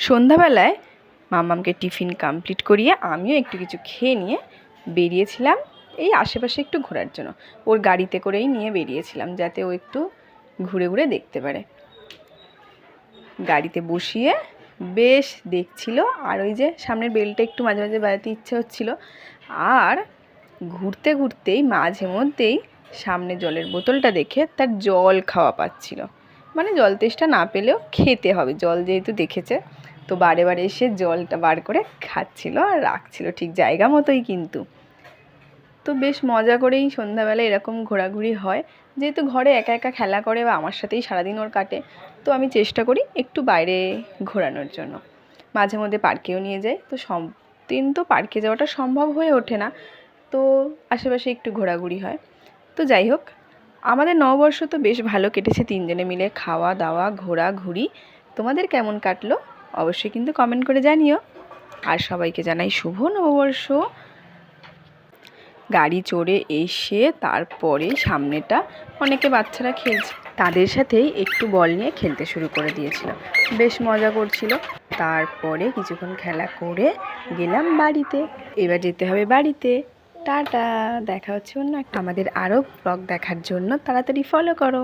সন্ধ্যাবেলায় মাম্মামকে tiffin complete করিয়ে আমিও একটু কিছু খেয়ে নিয়ে বেরিয়েছিলাম এই আশেপাশে একটু ঘোরার জন্য। ওর গাড়িতে করেই নিয়ে বেরিয়েছিলাম যাতে ও একটু ঘুরে ঘুরে দেখতে পারে। গাড়িতে বসিয়ে বেশ দেখছিল, আর ওই যে সামনের বেলটা একটু মাঝে মাঝে বাজাতে ইচ্ছে হচ্ছিল। আর ঘুরতে ঘুরতেই মাঝে মধ্যেই সামনে জলের বোতলটা দেখে তার জল খাওয়া পাচ্ছিল, মানে জল তেষ্টা না পেলেও খেতে হবে, জল যেহেতু দেখেছে তো বারে বারে এসে জলটা বার করে খাচ্ছিল আর রাখছিল ঠিক জায়গা মতোই। কিন্তু তো বেশ মজা করেই সন্ধ্যাবেলা এরকম ঘোরাঘুরি হয়, যেহেতু ঘরে একা একা খেলা করে বা আমার সাথেই সারাদিন ওর কাটে, তো আমি চেষ্টা করি একটু বাইরে ঘোরানোর জন্য। মাঝে মধ্যে পার্কেও নিয়ে যাই, তো সব দিন তো পার্কে যাওয়াটা সম্ভব হয়ে ওঠে না, তো আশেপাশে একটু ঘোরাঘুরি হয়। তো যাই হোক, আমাদের নববর্ষ তো বেশ ভালো কেটেছে তিনজনে মিলে, খাওয়া দাওয়া ঘোরাঘুরি। তোমাদের কেমন কাটলো অবশ্যই কিন্তু কমেন্ট করে জানিও। আর সবাইকে জানাই শুভ নববর্ষ। গাড়ি চড়ে এসে তারপরে সামনেটা অনেকে বাচ্চারা খেলছে, তাদের সাথেই একটু বল নিয়ে খেলতে শুরু করে দিয়েছিল, বেশ মজা করছিল। তারপরে কিছুক্ষণ খেলা করে গেলাম বাড়িতে। এবার যেতে হবে বাড়িতে। টাটা, দেখা হচ্ছে অন্য একটা। আমাদের আরও ব্লগ দেখার জন্য তাড়াতাড়ি ফলো করো।